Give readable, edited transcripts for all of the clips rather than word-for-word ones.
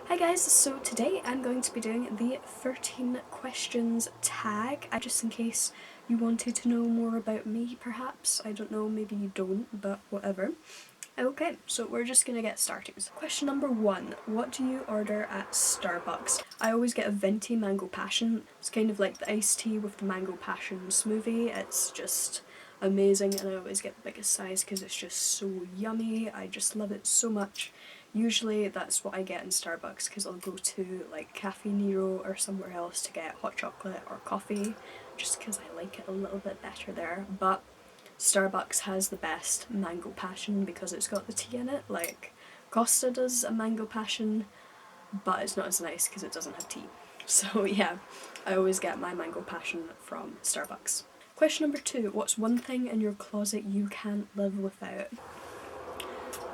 Hi guys, so today I'm going to be doing the 13 questions tag, just in case you wanted to know more about me perhaps. I don't know, maybe you don't, but whatever. Okay, so we're just gonna get started. Question number 1, what do you order at Starbucks? I always get a venti mango passion. It's kind of like the iced tea with the mango passion smoothie. It's just amazing, and I always get the biggest size because it's just so yummy. I just love it so much. Usually that's what I get in Starbucks because I'll go to like Cafe Nero or somewhere else to get hot chocolate or coffee just because I like it a little bit better there. But Starbucks has the best mango passion because it's got the tea in it. Like Costa does a mango passion, but it's not as nice because it doesn't have tea. So yeah, I always get my mango passion from Starbucks. Question number 2, what's one thing in your closet you can't live without?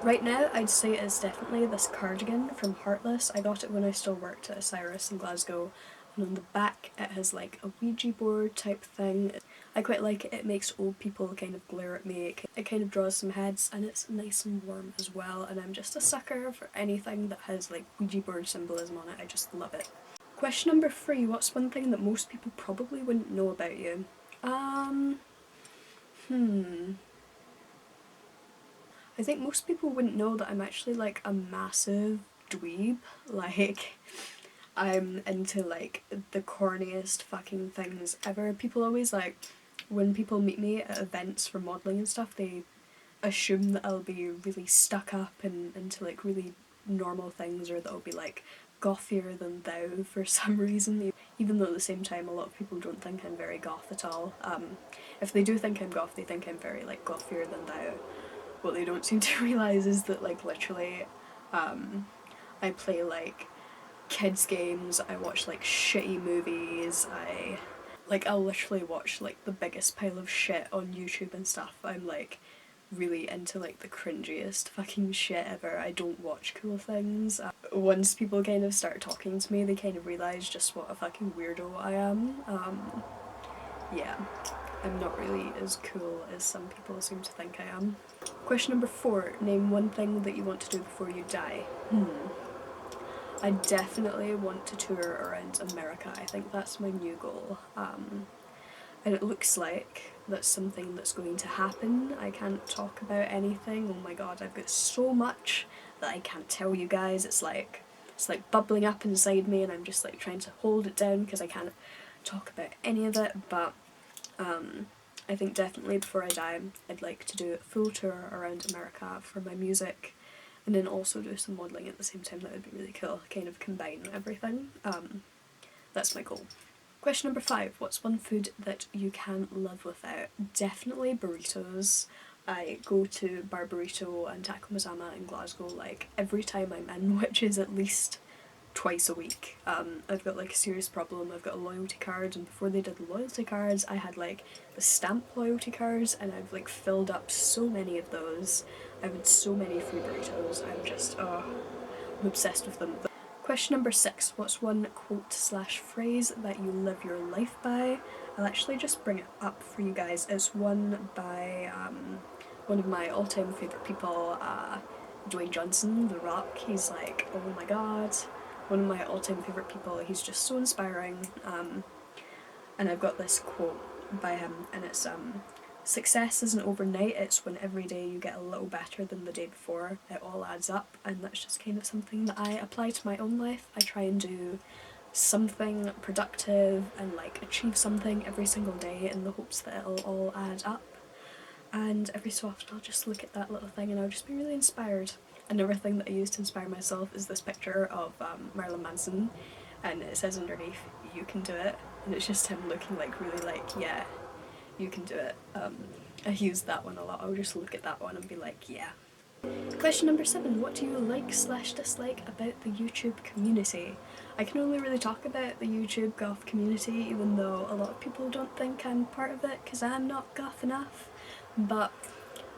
Right now, I'd say it's definitely this cardigan from Heartless. I got it when I still worked at Cyrus in Glasgow, and on the back it has like a Ouija board type thing. I quite like it. It makes old people kind of glare at me. It kind of draws some heads, and it's nice and warm as well, and I'm just a sucker for anything that has like Ouija board symbolism on it. I just love it. Question number 3, what's one thing that most people probably wouldn't know about you? Hmm. I think most people wouldn't know that I'm actually like a massive dweeb. Like, I'm into like the corniest fucking things ever. People always like, when people meet me at events for modelling and stuff, they assume that I'll be really stuck up and into like really normal things, or that I'll be like gothier than thou for some reason. Even though at the same time a lot of people don't think I'm very goth at all. If they do think I'm goth, they think I'm very like gothier than thou. What they don't seem to realise is that like literally I play like kids games, I watch like shitty movies, I'll literally watch like the biggest pile of shit on YouTube and stuff. I'm like really into like the cringiest fucking shit ever. I don't watch cool things. Once people kind of start talking to me, they kind of realise just what a fucking weirdo I am. Yeah, I'm not really as cool as some people seem to think I am. Question number 4, name one thing that you want to do before you die. I definitely want to tour around America. I think that's my new goal. And it looks like that's something that's going to happen. I can't talk about anything. Oh my god, I've got so much that I can't tell you guys. It's like bubbling up inside me, and I'm just like trying to hold it down because I can't talk about any of it. But I think definitely before I die, I'd like to do a full tour around America for my music, and then also do some modelling at the same time. That would be really cool, kind of combine everything. That's my goal. Question number 5, what's one food that you can't live without? Definitely burritos. I go to Bar Burrito and Taco Mazama in Glasgow like every time I'm in, which is at least twice a week. I've got like a serious problem. I've got a loyalty card, and before they did the loyalty cards, I had like the stamp loyalty cards, and I've like filled up so many of those. I've had so many free burritos. I'm obsessed with them. Question number 6, what's one quote slash phrase that you live your life by? I'll actually just bring it up for you guys. It's one by one of my all-time favourite people, Dwayne Johnson, The Rock. He's like, oh my god, one of my all-time favourite people. He's just so inspiring. And I've got this quote by him, and it's success isn't overnight, it's when every day you get a little better than the day before. It all adds up, and that's just kind of something that I apply to my own life. I try and do something productive and like achieve something every single day in the hopes that it'll all add up. And every so often I'll just look at that little thing and I'll just be really inspired. Another thing that I use to inspire myself is this picture of Marilyn Manson, and it says underneath, "You can do it," and it's just him looking like really like, yeah, you can do it. I use that one a lot. I'll just look at that one and be like, yeah. Question number 7, what do you like slash dislike about the YouTube community? I can only really talk about the YouTube goth community, even though a lot of people don't think I'm part of it because I'm not goth enough. But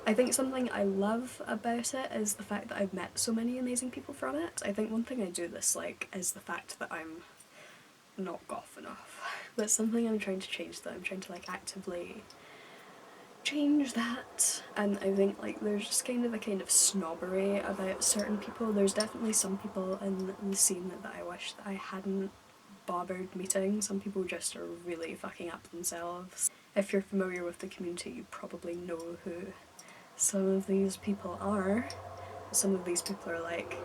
I think something I love about it is the fact that I've met so many amazing people from it. I think one thing I do dislike is the fact that I'm not goth enough. That's something I'm trying to change though. I'm trying to like actively change that. And I think like there's just kind of snobbery about certain people. There's definitely some people in the scene that I wish that I hadn't bothered meeting. Some people just are really fucking up themselves. If you're familiar with the community, you probably know who some of these people are. Some of these people are like,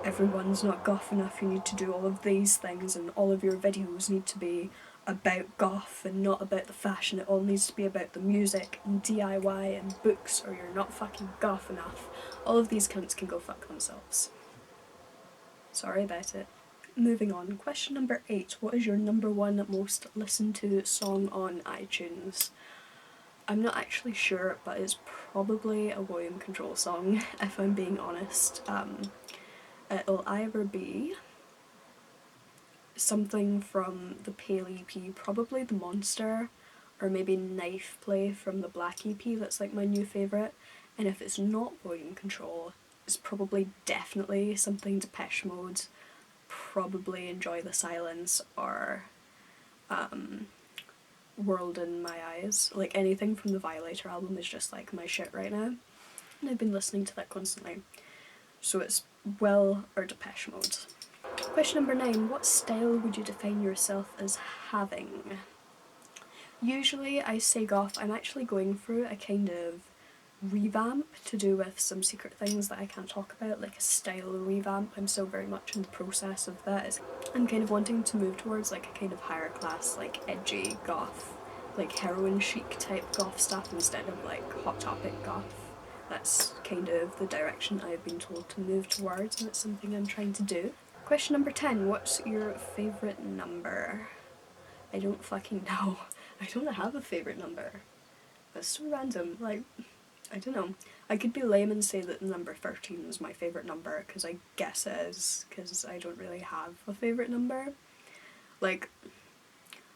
everyone's not goth enough, you need to do all of these things, and all of your videos need to be about goth and not about the fashion. It all needs to be about the music and DIY and books, or you're not fucking goth enough. All of these cunts can go fuck themselves. Sorry about it. Moving on. Question number 8. What is your number one most listened to song on iTunes? I'm not actually sure, but it's probably a volume control song, if I'm being honest. It'll either be something from the Pale EP, probably The Monster, or maybe Knife Play from the Black EP, that's like my new favourite. And if it's not volume control, it's probably definitely something Depeche Mode, probably Enjoy the Silence, or World in My Eyes. Like anything from the Violator album is just like my shit right now, and I've been listening to that constantly. So it's Will or Depeche Mode. Question number 9. What style would you define yourself as having? Usually I say goth. I'm actually going through a kind of revamp to do with some secret things that I can't talk about, like a style revamp. I'm still very much in the process of that. I'm kind of wanting to move towards like a kind of higher class, like edgy goth, like heroin chic type goth stuff instead of like Hot Topic goth. That's kind of the direction I've been told to move towards, and it's something I'm trying to do. Question number 10. What's your favourite number? I don't fucking know. I don't have a favourite number. That's so random. Like, I don't know. I could be lame and say that number 13 is my favourite number, because I guess it is, because I don't really have a favourite number. Like,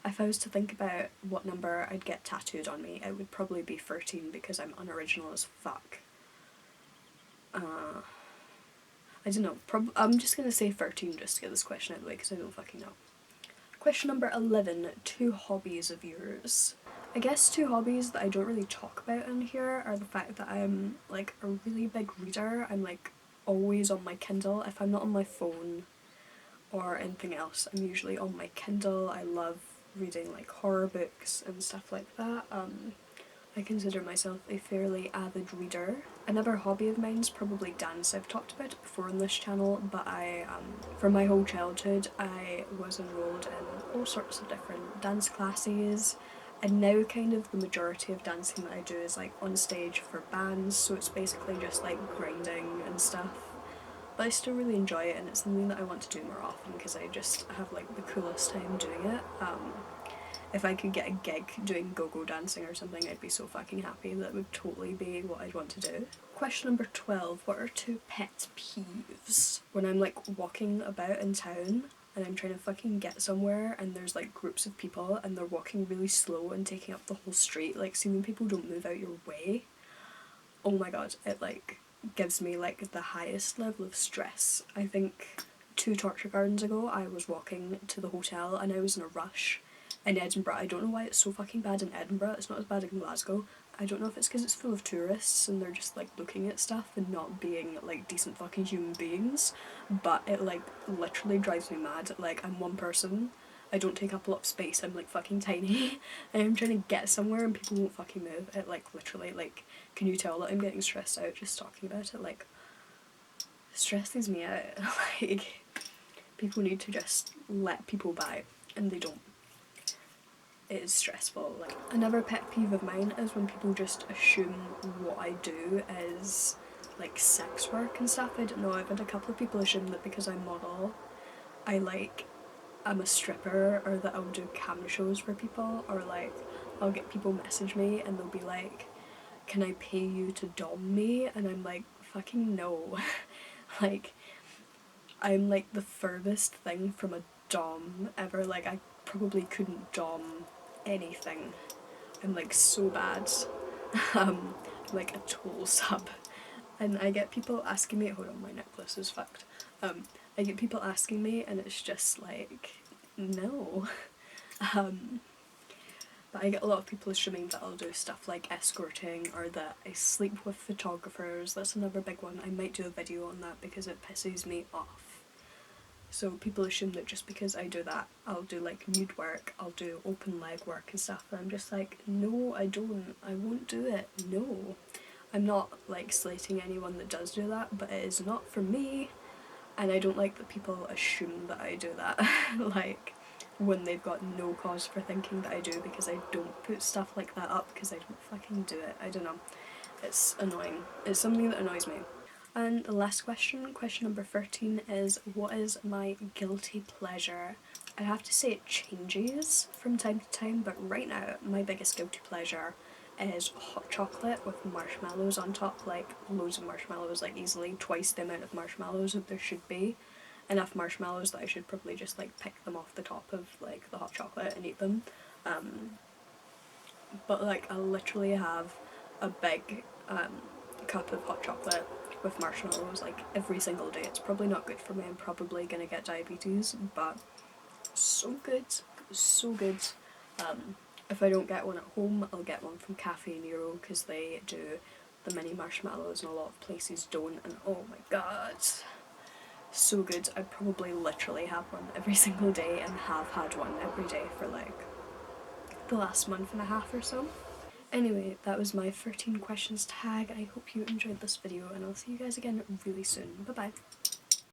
if I was to think about what number I'd get tattooed on me, it would probably be 13, because I'm unoriginal as fuck. I don't know. I'm just gonna say 13 just to get this question out of the way, because I don't fucking know. Question number 11. 2 hobbies of yours. I guess 2 hobbies that I don't really talk about in here are the fact that I'm like a really big reader. I'm like always on my Kindle. If I'm not on my phone or anything else, I'm usually on my Kindle. I love reading like horror books and stuff like that. I consider myself a fairly avid reader. Another hobby of mine is probably dance. I've talked about it before on this channel, but for my whole childhood, I was enrolled in all sorts of different dance classes, and now kind of the majority of dancing that I do is like on stage for bands, so it's basically just like grinding and stuff. But I still really enjoy it, and it's something that I want to do more often because I just have like the coolest time doing it. If I could get a gig doing go-go dancing or something, I'd be so fucking happy. That would totally be what I'd want to do. Question number 12. What are 2 pet peeves? When I'm like walking about in town and I'm trying to fucking get somewhere and there's like groups of people and they're walking really slow and taking up the whole street, like seeing people don't move out your way. Oh my god, it like gives me like the highest level of stress. I think 2 torture gardens ago I was walking to the hotel and I was in a rush in Edinburgh. I don't know why it's so fucking bad in Edinburgh. It's not as bad in Glasgow. I don't know if it's because it's full of tourists and they're just like looking at stuff and not being like decent fucking human beings, but it like literally drives me mad. Like, I'm one person, I don't take up a lot of space, I'm like fucking tiny, and I'm trying to get somewhere and people won't fucking move. It like literally, like, can you tell that I'm getting stressed out just talking about it? Like, it stresses me out. Like, people need to just let people by, and they don't. It is stressful. Like, another pet peeve of mine is when people just assume what I do is like sex work and stuff. I don't know, I've had a couple of people assume that because I model, I'm a stripper, or that I'll do cam shows for people, or like I'll get people message me and they'll be like, can I pay you to dom me? And I'm like, fucking no. Like, I'm like the furthest thing from a dom ever. Like, I probably couldn't dom anything. I'm like so bad. I'm like a total sub. And I get people asking me, hold on, my necklace is fucked. I get people asking me and it's just like, no. But I get a lot of people assuming that I'll do stuff like escorting or that I sleep with photographers. That's another big one. I might do a video on that because it pisses me off. So people assume that just because I do that, I'll do like nude work, I'll do open leg work and stuff. And I'm just like, no, I don't. I won't do it. No. I'm not like slating anyone that does do that, but it is not for me. And I don't like that people assume that I do that. Like, when they've got no cause for thinking that I do, because I don't put stuff like that up because I don't fucking do it. I don't know. It's annoying. It's something that annoys me. And the last question, question number 13, is what is my guilty pleasure? I have to say it changes from time to time, but right now my biggest guilty pleasure is hot chocolate with marshmallows on top, like loads of marshmallows, like easily twice the amount of marshmallows that there should be. Enough marshmallows that I should probably just like pick them off the top of like the hot chocolate and eat them. But like I literally have a big cup of hot chocolate with marshmallows like every single day. It's probably not good for me. I'm probably gonna get diabetes, but so good, so good. If I don't get one at home, I'll get one from Cafe Nero because they do the mini marshmallows and a lot of places don't. And oh my god, so good. I probably literally have one every single day and have had one every day for like the last month and a half or so. Anyway, that was my 13 questions tag. I hope you enjoyed this video and I'll see you guys again really soon. Bye bye.